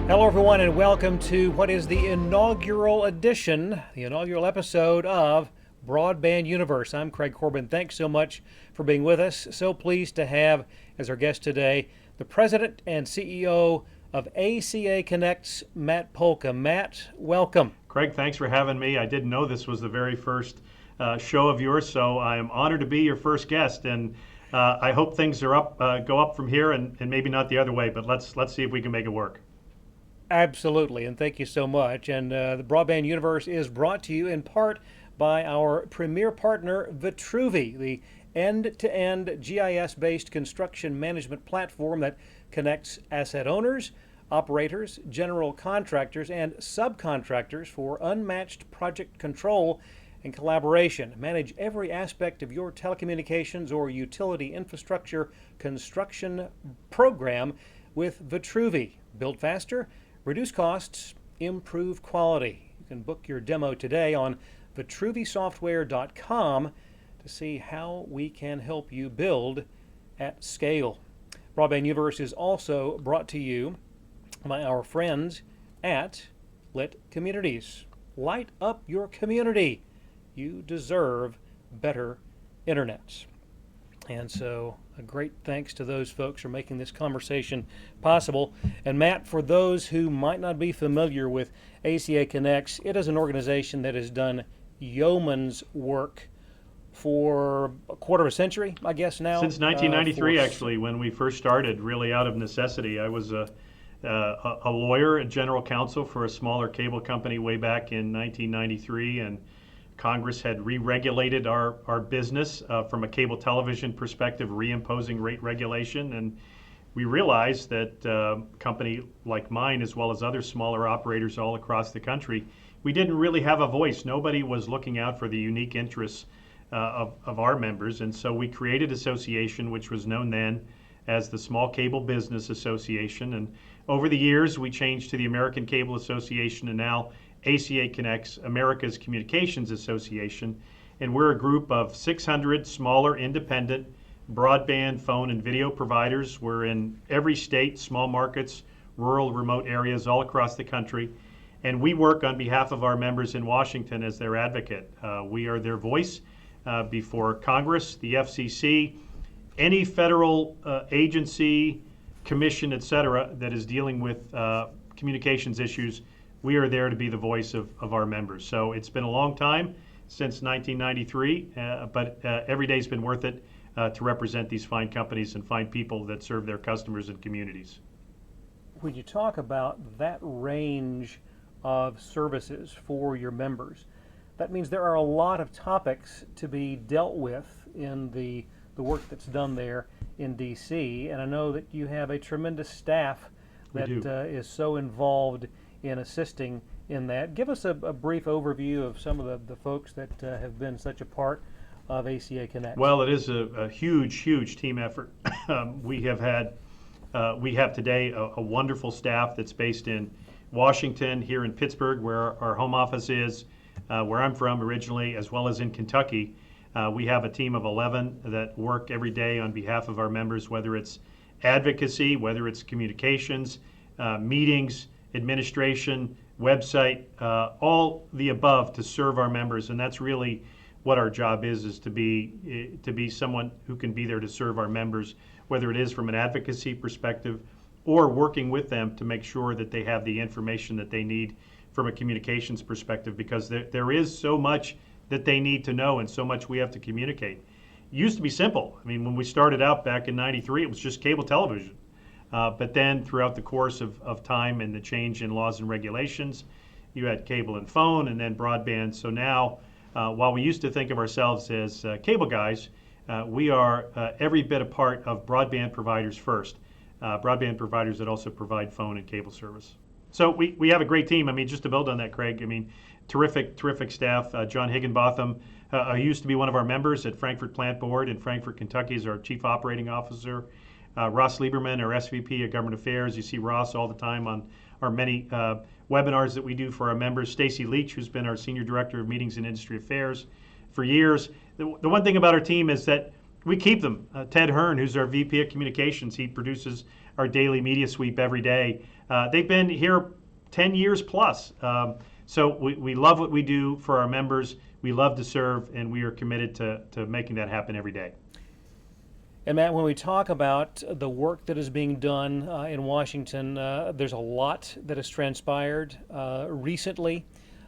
Hello, everyone, and welcome to what is the inaugural edition, the inaugural episode of Broadband Universe. I'm Craig Corbin. Thanks so much for being with us. So pleased to have as our guest today the President and CEO of ACA Connect's Matt Polka. Matt, welcome. Craig, thanks for having me. I didn't know this was the very first show of yours, so I am honored to be your first guest. And I hope things are go up from here, and maybe not the other way. But let's see if we can make it work. Absolutely, and thank you so much. And the Broadband Universe is brought to you in part by our premier partner, Vitruvi, the end-to-end GIS-based construction management platform that connects asset owners, operators, general contractors, and subcontractors for unmatched project control and collaboration. Manage every aspect of your telecommunications or utility infrastructure construction program with Vitruvi. Build faster, reduce costs, improve quality. You can book your demo today on vitruvisoftware.com to see how we can help you build at scale. Broadband Universe is also brought to you by our friends at Lit Communities. Light up your community. You deserve better internet. And so a great thanks to those folks for making this conversation possible. And Matt, for those who might not be familiar with ACA Connects, it is an organization that has done yeoman's work for a quarter of a century, I guess now. Since 1993, actually, when we first started, really out of necessity. I was a lawyer and general counsel for a smaller cable company way back in 1993, and Congress had re-regulated our business from a cable television perspective, reimposing rate regulation, and we realized that a company like mine, as well as other smaller operators all across the country, we didn't really have a voice. Nobody was looking out for the unique interests of our members, and so we created an association which was known then as the Small Cable Business Association, and over the years we changed to the American Cable Association, and now ACA Connects, America's Communications Association, and we're a group of 600 smaller independent broadband, phone, and video providers. We're in every state, small markets, rural, remote areas all across the country, and we work on behalf of our members in Washington as their advocate. We are their voice before Congress, the FCC, any federal agency, commission, et cetera, that is dealing with communications issues. We are there to be the voice of our members. So it's been a long time, since 1993, but every day's been worth it to represent these fine companies and fine people that serve their customers and communities. When you talk about that range of services for your members, that means there are a lot of topics to be dealt with in the work that's done there in DC, and I know that you have a tremendous staff that is so involved in assisting in that. Give us a brief overview of some of the folks that have been such a part of ACA Connect. Well, it is a huge team effort. We have today a wonderful staff that's based in Washington, here in Pittsburgh, where our home office is, where I'm from originally, as well as in Kentucky. We have a team of 11 that work every day on behalf of our members, whether it's advocacy, whether it's communications, meetings, administration, website, all the above to serve our members. And that's really what our job is to be someone who can be there to serve our members, whether it is from an advocacy perspective or working with them to make sure that they have the information that they need from a communications perspective, because there is so much that they need to know and so much we have to communicate. It used to be simple. I mean, when we started out back in 93, it was just cable television. But then throughout the course of time and the change in laws and regulations, you had cable and phone and then broadband. So now, while we used to think of ourselves as cable guys, we are every bit a part of broadband providers first. Broadband providers that also provide phone and cable service. So we have a great team. I mean, just to build on that, Craig, I mean, terrific staff. John Higginbotham used to be one of our members at Frankfurt Plant Board in Frankfurt, Kentucky, is our Chief Operating Officer. Ross Lieberman, our SVP of Government Affairs. You see Ross all the time on our many webinars that we do for our members. Stacy Leach, who's been our Senior Director of Meetings and Industry Affairs for years. The one thing about our team is that We keep them. Ted Hearn, who's our VP of Communications, he produces our daily media sweep every day. They've been here 10 years plus. So we love what we do for our members. We love to serve, and we are committed to making that happen every day. And Matt, when we talk about the work that is being done in Washington, there's a lot that has transpired recently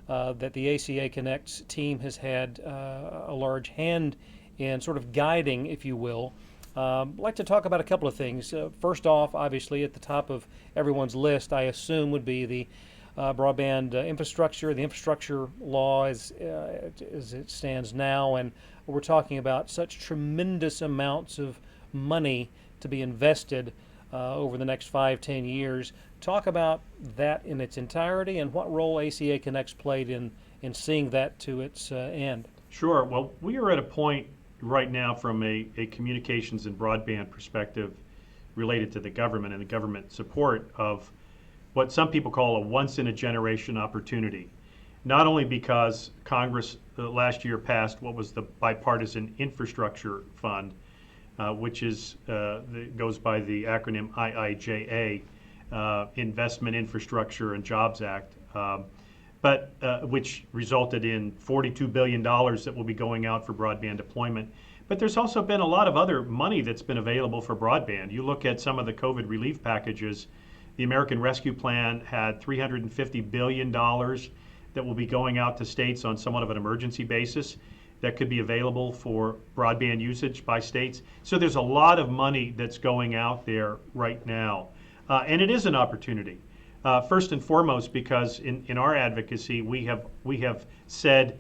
that the ACA Connect team has had a large hand in sort of guiding, if you will. I'd like to talk about a couple of things. First off, obviously, at the top of everyone's list, I assume, would be the broadband infrastructure, the infrastructure law as it stands now. And we're talking about such tremendous amounts of money to be invested over the next 5-10 years. Talk about that in its entirety and what role ACA Connect's played in seeing that to its end. Sure. Well, we are at a point right now from a communications and broadband perspective related to the government and the government support of what some people call a once-in-a-generation opportunity. Not only because Congress last year passed what was the Bipartisan Infrastructure Fund, which goes by the acronym IIJA, Investment, Infrastructure, and Jobs Act, but which resulted in $42 billion that will be going out for broadband deployment. But there's also been a lot of other money that's been available for broadband. You look at some of the COVID relief packages. The American Rescue Plan had $350 billion that will be going out to states on somewhat of an emergency basis that could be available for broadband usage by states. So there's a lot of money that's going out there right now. And it is an opportunity. First and foremost, because in our advocacy, we have said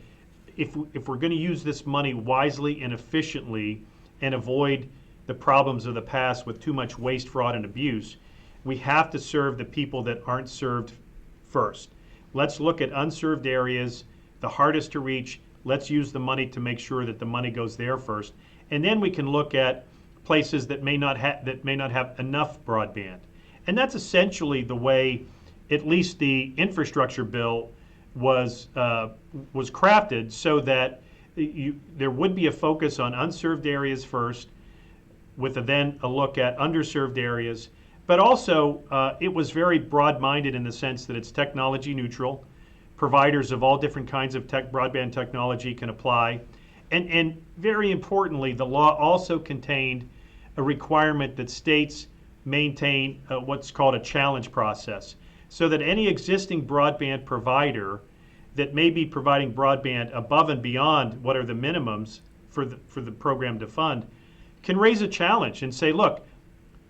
if we're going to use this money wisely and efficiently and avoid the problems of the past with too much waste, fraud, and abuse, we have to serve the people that aren't served first. Let's look at unserved areas, the hardest to reach. Let's use the money to make sure that the money goes there first, and then we can look at places that may not have enough broadband. And that's essentially the way, at least the infrastructure bill was crafted, so that there would be a focus on unserved areas first, with then a look at underserved areas. But also, it was very broad-minded in the sense that it's technology neutral. Providers of all different kinds of broadband technology can apply. And very importantly, the law also contained a requirement that states maintain what's called a challenge process, so that any existing broadband provider that may be providing broadband above and beyond what are the minimums for the program to fund can raise a challenge and say, look,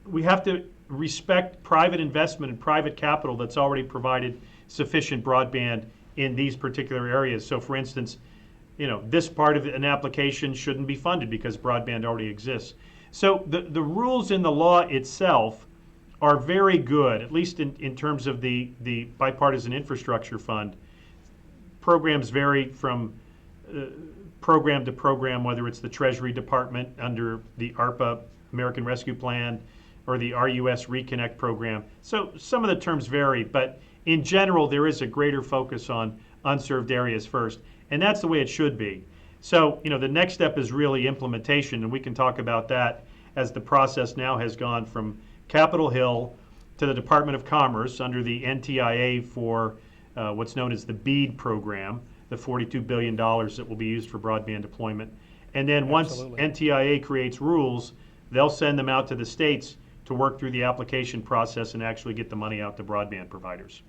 we have to respect private investment and private capital that's already provided sufficient broadband in these particular areas. So for instance, this part of an application shouldn't be funded because broadband already exists. So the rules in the law itself are very good, at least in terms of the Bipartisan Infrastructure Fund. Programs vary from program to program, whether it's the Treasury Department under the ARPA, American Rescue Plan, or the RUS Reconnect program. So some of the terms vary, but in general, there is a greater focus on unserved areas first, and that's the way it should be. So, the next step is really implementation, and we can talk about that as the process now has gone from Capitol Hill to the Department of Commerce under the NTIA for what's known as the BEAD program, the $42 billion that will be used for broadband deployment. And then once NTIA creates rules, they'll send them out to the states to work through the application process and actually get the money out to broadband providers.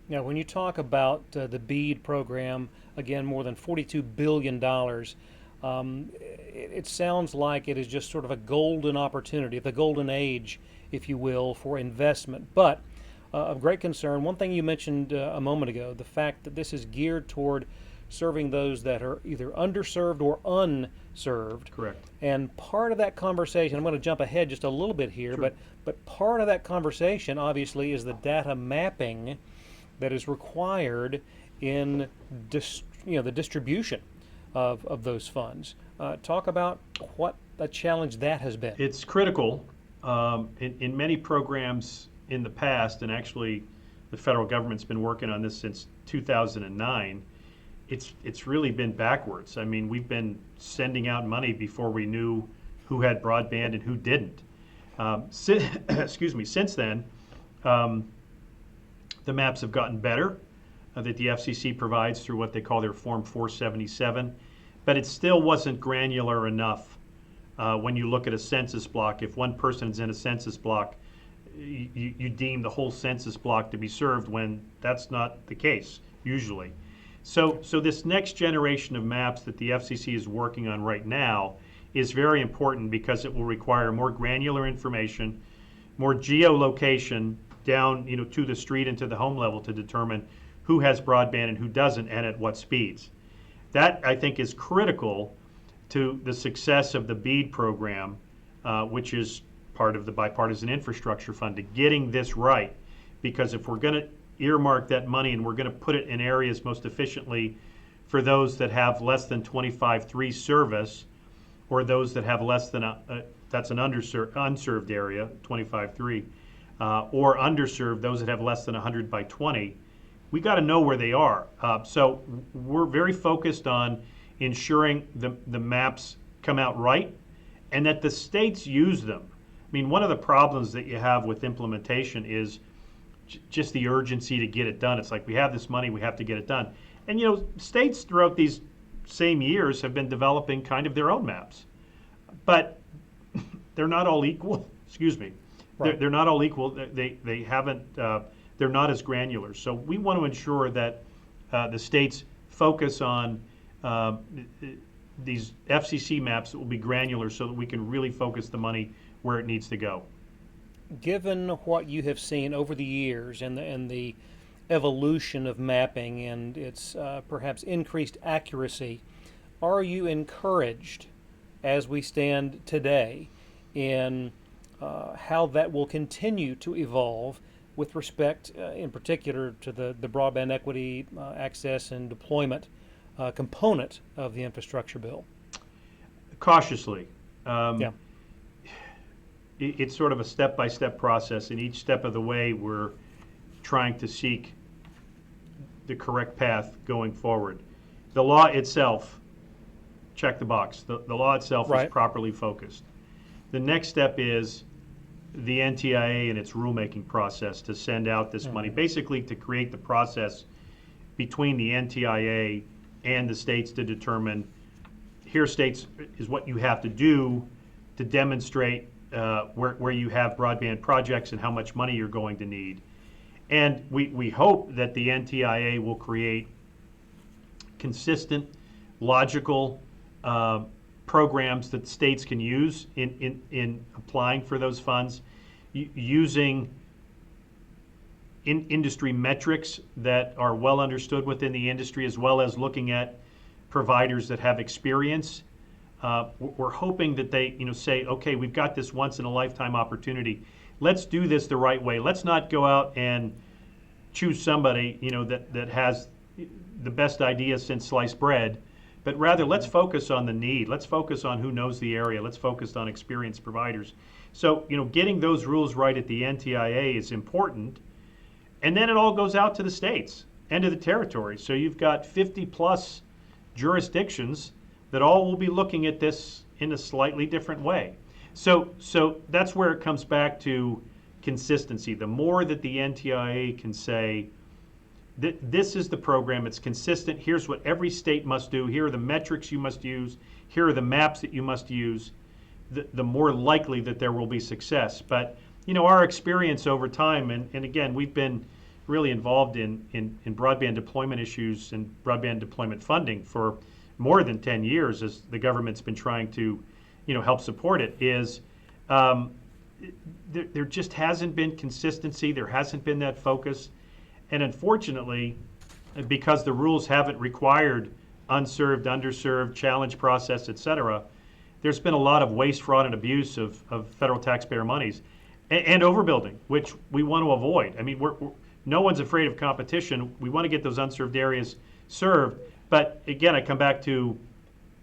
Now, when you talk about the BEAD program, again, more than $42 billion, it sounds like it is just sort of a golden opportunity, the golden age, if you will, for investment. But of great concern, one thing you mentioned a moment ago, the fact that this is geared toward serving those that are either underserved or unserved. Correct. And part of that conversation, I'm going to jump ahead just a little bit here, Sure. but part of that conversation obviously is the data mapping that is required in the distribution of those funds. Talk about what a challenge that has been. It's critical. In many programs in the past, and actually the federal government's been working on this since 2009, it's really been backwards. I mean, we've been sending out money before we knew who had broadband and who didn't. Since then, the maps have gotten better that the FCC provides through what they call their Form 477, but it still wasn't granular enough when you look at a census block. If one person is in a census block, you deem the whole census block to be served when that's not the case usually. So this next generation of maps that the FCC is working on right now is very important because it will require more granular information, more geolocation down to the street and to the home level to determine who has broadband and who doesn't and at what speeds. That, I think, is critical to the success of the BEAD program, which is part of the Bipartisan Infrastructure Fund, to getting this right. Because if we're going to earmark that money and we're going to put it in areas most efficiently for those that have less than 25.3 service, or those that have less than that's an unserved area, 25.3, or underserved, those that have less than 100 by 20, we got to know where they are. So we're very focused on ensuring the maps come out right and that the states use them. I mean, one of the problems that you have with implementation is just the urgency to get it done. It's like, we have this money, we have to get it done. And states throughout these same years have been developing kind of their own maps, but they're not all equal. Excuse me. Right. They're not all equal. They haven't. They're not as granular. So we want to ensure that the states focus on these FCC maps that will be granular, so that we can really focus the money where it needs to go. Given what you have seen over the years and the evolution of mapping and its perhaps increased accuracy, are you encouraged as we stand today in how that will continue to evolve with respect in particular to the broadband equity, access and deployment component of the infrastructure bill? Cautiously. Yeah. It's sort of a step-by-step process, and each step of the way we're trying to seek the correct path going forward. The law itself, check the box. The law itself right. is properly focused. The next step is the NTIA and its rulemaking process to send out this money, basically to create the process between the NTIA and the states to determine, here states is what you have to do to demonstrate where you have broadband projects and how much money you're going to need. And we hope that the NTIA will create consistent, logical programs that states can use in applying for those funds, using industry metrics that are well understood within the industry, as well as looking at providers that have experience. We're hoping that they say, okay, we've got this once in a lifetime opportunity. Let's do this the right way. Let's not go out and choose somebody that has the best idea since sliced bread, but rather let's focus on the need. Let's focus on who knows the area. Let's focus on experienced providers. So getting those rules right at the NTIA is important, and then it all goes out to the states and to the territories. So you've got 50 plus jurisdictions that all will be looking at this in a slightly different way. So that's where it comes back to consistency. The more that the NTIA can say, this is the program, it's consistent, here's what every state must do, here are the metrics you must use, here are the maps that you must use, the more likely that there will be success. But our experience over time, and again, we've been really involved in broadband deployment issues and broadband deployment funding for more than 10 years as the government's been trying to help support it, is there just hasn't been consistency, there hasn't been that focus. And unfortunately, because the rules haven't required unserved, underserved, challenge process, et cetera, there's been a lot of waste, fraud, and abuse of federal taxpayer monies and overbuilding, which we want to avoid. I mean, no one's afraid of competition. We want to get those unserved areas served. But again, I come back to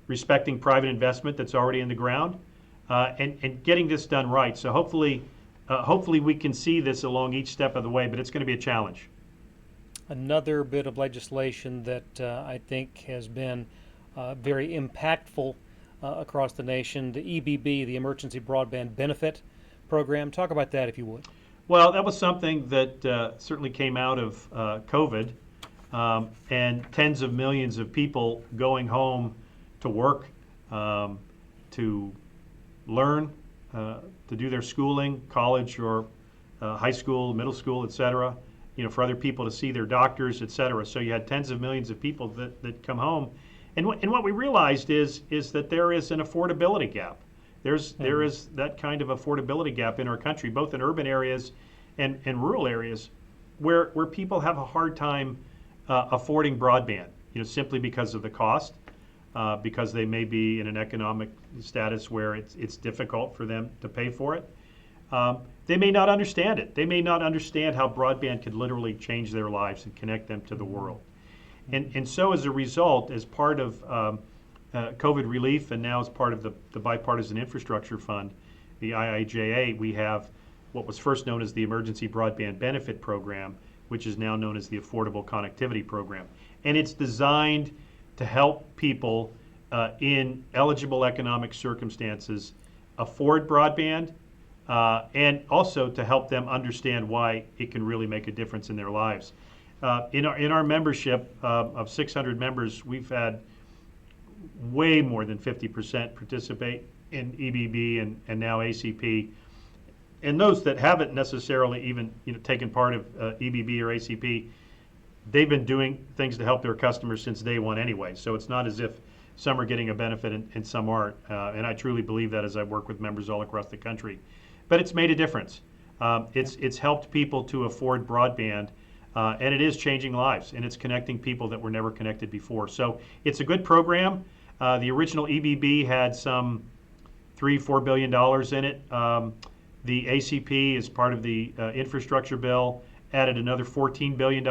respecting private investment that's already in the ground and getting this done right. So hopefully we can see this along each step of the way, but it's going to be a challenge. Another bit of legislation that I think has been very impactful across the nation, the EBB, the Emergency Broadband Benefit Program. Talk about that, if you would. Well, that was something that certainly came out of COVID, and tens of millions of people going home to work, to learn, to do their schooling, college or high school, middle school, et cetera, for other people to see their doctors, et cetera. So you had tens of millions of people that come home. And what we realized is that there is an affordability gap. There is that kind of affordability gap in our country, both in urban areas and rural areas, where people have a hard time affording broadband, simply because of the cost, because they may be in an economic status where it's difficult for them to pay for it. They may not understand it. They may not understand how broadband could literally change their lives and connect them to the world. And so as a result, as part of COVID relief, and now as part of the Bipartisan Infrastructure Fund, the IIJA, we have what was first known as the Emergency Broadband Benefit Program, which is now known as the Affordable Connectivity Program. And it's designed to help people in eligible economic circumstances afford broadband, and also to help them understand why it can really make a difference in their lives. In our membership of 600 members, we've had way more than 50% participate in EBB and now ACP. And those that haven't necessarily even taken part of EBB or ACP, they've been doing things to help their customers since day one anyway. So it's not as if some are getting a benefit and some aren't. And I truly believe that as I work with members all across the country. But it's made a difference. It's helped people to afford broadband. And it is changing lives, and it's connecting people that were never connected before. So it's a good program. The original EBB had some $3-4 billion in it. The ACP, as part of the infrastructure bill, added another $14 billion,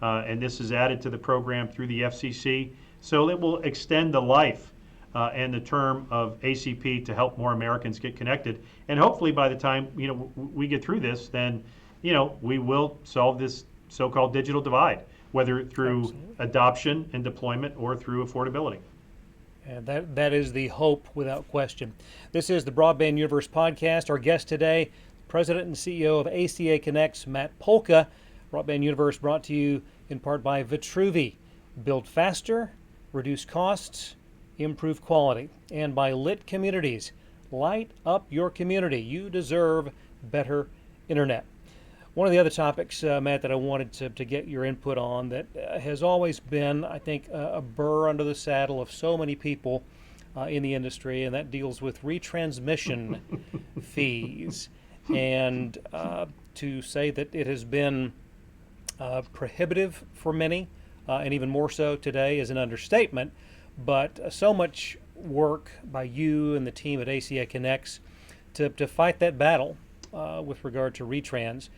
and this is added to the program through the FCC. So it will extend the life and the term of ACP to help more Americans get connected. And hopefully by the time we get through this, then we will solve this so-called digital divide, whether through Absolutely. adoption and deployment or through affordability. And that is the hope, without question. This is the Broadband Universe Podcast. Our guest today, President and CEO of ACA Connect's Matt Polka. Broadband Universe brought to you in part by Vitruvi. Build faster, reduce costs, improve quality. And by Lit Communities. Light up your community. You deserve better internet. One of the other topics, Matt, that I wanted to get your input on that has always been, I think, a burr under the saddle of so many people in the industry, and that deals with retransmission fees. And to say that it has been prohibitive for many, and even more so today, is an understatement. But so much work by you and the team at ACA Connects to fight that battle with regard to retrans.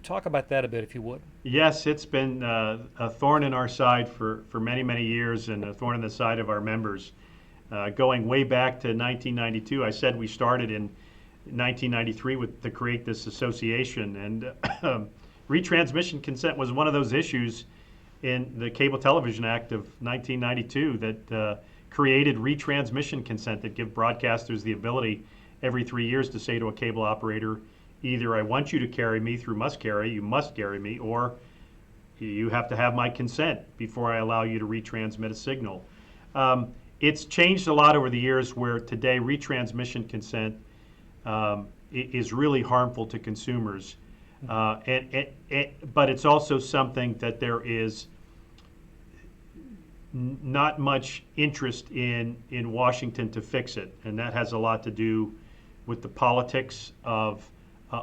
Talk about that a bit, if you would. Yes, it's been a thorn in our side for many, many years, and a thorn in the side of our members. Going way back to 1992, I said we started in 1993 to create this association, and retransmission consent was one of those issues in the Cable Television Act of 1992 that created retransmission consent that give broadcasters the ability every 3 years to say to a cable operator, either I want you to carry me through must carry, you must carry me, or you have to have my consent before I allow you to retransmit a signal. It's changed a lot over the years, where today retransmission consent is really harmful to consumers. But it's also something that there is not much interest in Washington to fix it. And that has a lot to do with the politics of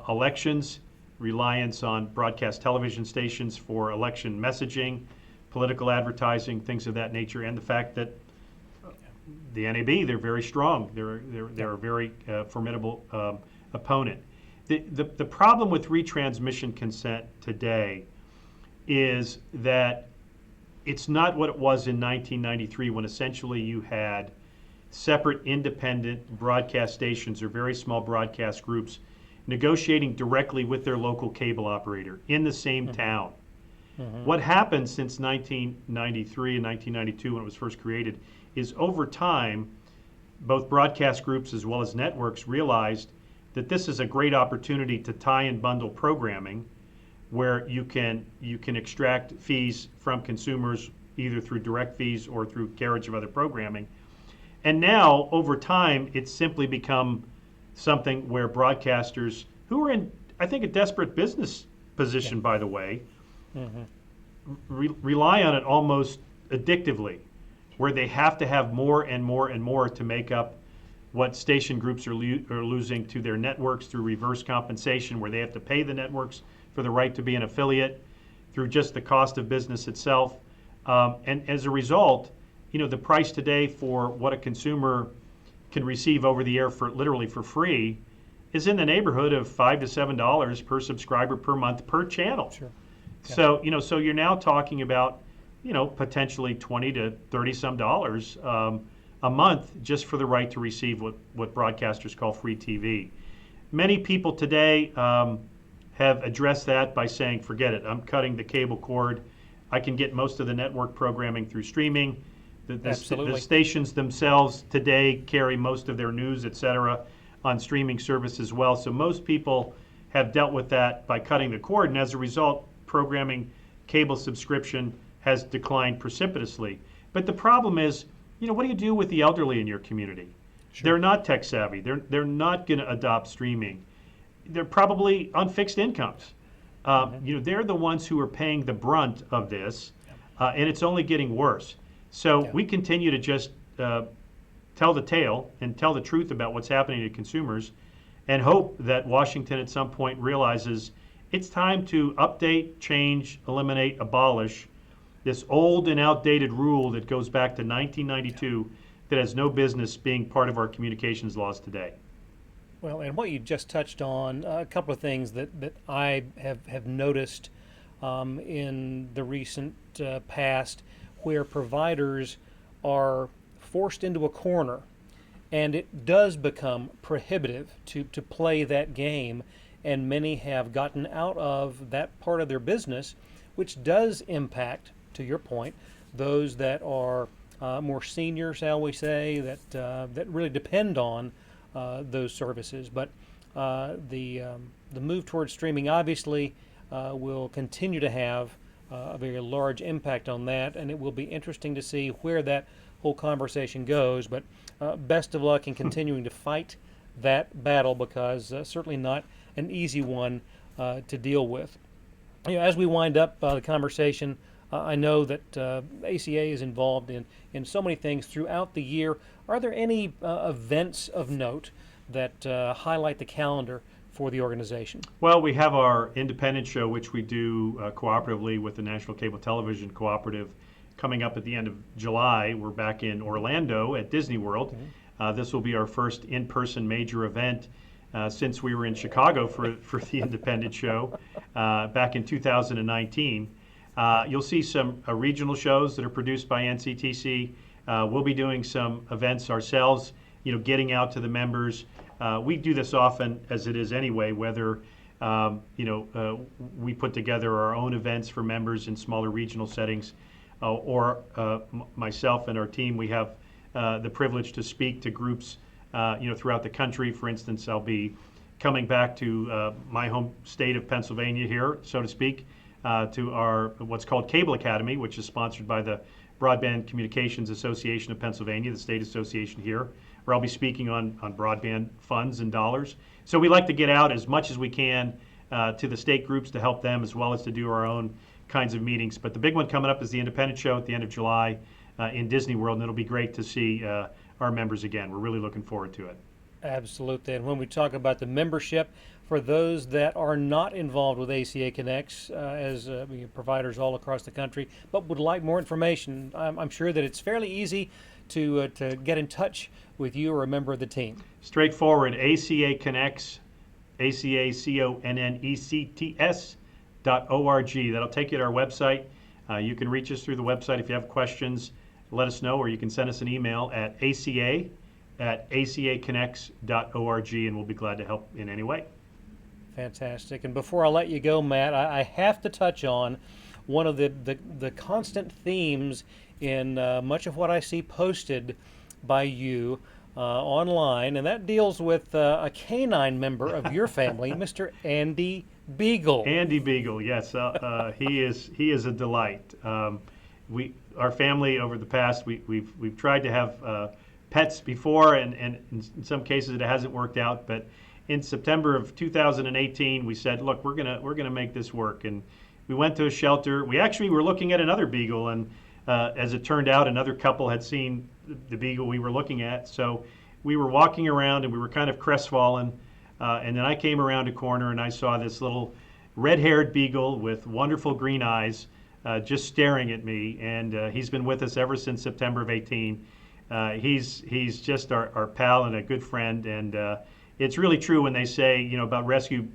elections, reliance on broadcast television stations for election messaging, political advertising, things of that nature, and the fact that the NAB, they're very strong. They're a very formidable opponent. The problem with retransmission consent today is that it's not what it was in 1993, when essentially you had separate independent broadcast stations or very small broadcast groups negotiating directly with their local cable operator in the same town. What happened since 1993 and 1992, when it was first created, is over time both broadcast groups as well as networks realized that this is a great opportunity to tie and bundle programming where you can extract fees from consumers either through direct fees or through carriage of other programming. And now, over time, it's simply become something where broadcasters, who are in, I think, a desperate business position, by the way, rely on it almost addictively, where they have to have more and more and more to make up what station groups are losing to their networks through reverse compensation, where they have to pay the networks for the right to be an affiliate through just the cost of business itself. And as a result, the price today for what a consumer can receive over the air for literally for free is in the neighborhood of $5 to $7 per subscriber per month per channel. Sure. Yeah. So you're now talking about potentially $20 to $30 some dollars a month just for the right to receive what broadcasters call free TV. Many people today have addressed that by saying, forget it, I'm cutting the cable cord. I can get most of the network programming through streaming. The stations themselves today carry most of their news, et cetera, on streaming service as well. So most people have dealt with that by cutting the cord, and as a result, programming cable subscription has declined precipitously. But the problem is, what do you do with the elderly in your community? Sure. They're not tech savvy. They're not going to adopt streaming. They're probably on fixed incomes. They're the ones who are paying the brunt of this, and it's only getting worse. So we continue to just tell the tale and tell the truth about what's happening to consumers, and hope that Washington at some point realizes it's time to update, change, eliminate, abolish this old and outdated rule that goes back to 1992 that has no business being part of our communications laws today. Well, and what you just touched on, a couple of things that I have noticed in the recent past, where providers are forced into a corner, and it does become prohibitive to play that game, and many have gotten out of that part of their business, which does impact, to your point, those that are more senior, shall we say, that really depend on those services. But the move towards streaming obviously will continue to have a very large impact on that, and it will be interesting to see where that whole conversation goes. But best of luck in continuing to fight that battle, because certainly not an easy one to deal with. As we wind up the conversation, I know that ACA is involved in so many things throughout the year. Are there any events of note that highlight the calendar for the organization? Well, we have our independent show, which we do cooperatively with the National Cable Television Cooperative, coming up at the end of July. We're back in Orlando at Disney World. This will be our first in-person major event since we were in Chicago for the independent show back in 2019. You'll see some regional shows that are produced by NCTC. We'll be doing some events ourselves, getting out to the members. We do this often as it is anyway, whether we put together our own events for members in smaller regional settings, or myself and our team, we have the privilege to speak to groups throughout the country. For instance, I'll be coming back to my home state of Pennsylvania here, so to speak, to our what's called Cable Academy, which is sponsored by the Broadband Communications Association of Pennsylvania, the state association here, where I'll be speaking on broadband funds and dollars. So we like to get out as much as we can to the state groups to help them, as well as to do our own kinds of meetings. But the big one coming up is the independent show at the end of July in Disney World, and it'll be great to see our members again. We're really looking forward to it. Absolutely. And when we talk about the membership, for those that are not involved with ACA Connects as providers all across the country, but would like more information, I'm sure that it's fairly easy to get in touch with you or a member of the team. Straightforward. ACA Connects, ACAConnects.org. That'll take you to our website. You can reach us through the website if you have questions. Let us know, or you can send us an email at aca@acaconnects.org, and we'll be glad to help in any way. Fantastic. And before I let you go, Matt, I have to touch on one of the constant themes in much of what I see posted by you online, and that deals with a canine member of your family, Mr. Andy Beagle. Andy Beagle, yes, he is a delight. Our family over the past we've tried to have pets before, and in some cases it hasn't worked out. But in September of 2018, we said, look, we're gonna make this work, and we went to a shelter. We actually were looking at another beagle, and as it turned out, another couple had seen the beagle we were looking at. So we were walking around, and we were kind of crestfallen. And then I came around a corner, and I saw this little red-haired beagle with wonderful green eyes just staring at me. And he's been with us ever since September of 18. He's just our pal and a good friend. And it's really true when they say, about rescue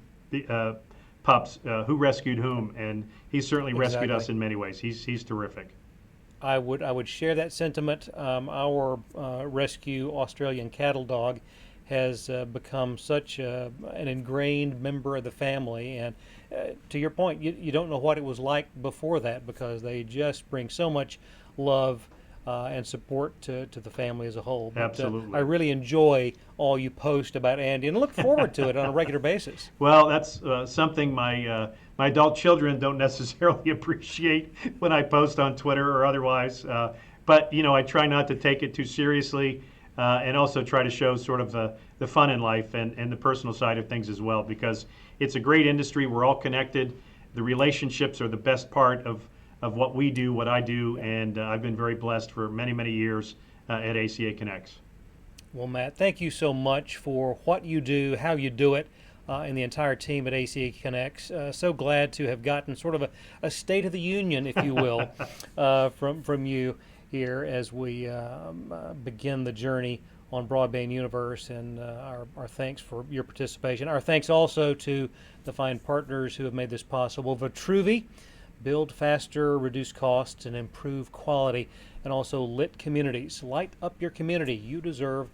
pups, who rescued whom. And he's certainly rescued us in many ways. He's terrific. I would share that sentiment. Our rescue Australian cattle dog has become such an ingrained member of the family, and to your point, you don't know what it was like before that, because they just bring so much love and support to the family as a whole. But, Absolutely. I really enjoy all you post about Andy and look forward to it on a regular basis. Well, that's something my adult children don't necessarily appreciate when I post on Twitter or otherwise. But I try not to take it too seriously, and also try to show sort of the fun in life and the personal side of things as well, because it's a great industry. We're all connected. The relationships are the best part of what we do, what I do, and I've been very blessed for many, many years at ACA Connects. Well, Matt, thank you so much for what you do, how you do it, and the entire team at ACA Connects. So glad to have gotten sort of a State of the Union, if you will, from you here as we begin the journey on Broadband Universe, and our thanks for your participation. Our thanks also to the fine partners who have made this possible. Vitruvi, build faster, reduce costs, and improve quality, and also Lit Communities. Light up your community. You deserve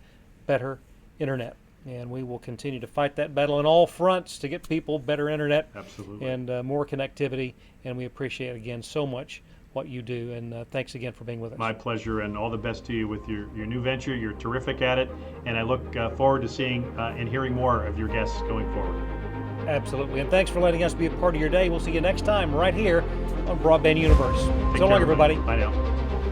better internet. And we will continue to fight that battle on all fronts to get people better internet. Absolutely. And more connectivity. And we appreciate, again, so much what you do. And thanks again for being with us. My pleasure, and all the best to you with your new venture. You're terrific at it, and I look forward to seeing and hearing more of your guests going forward. Absolutely. And thanks for letting us be a part of your day. We'll see you next time right here on Broadband Universe. So long, everybody. Bye now.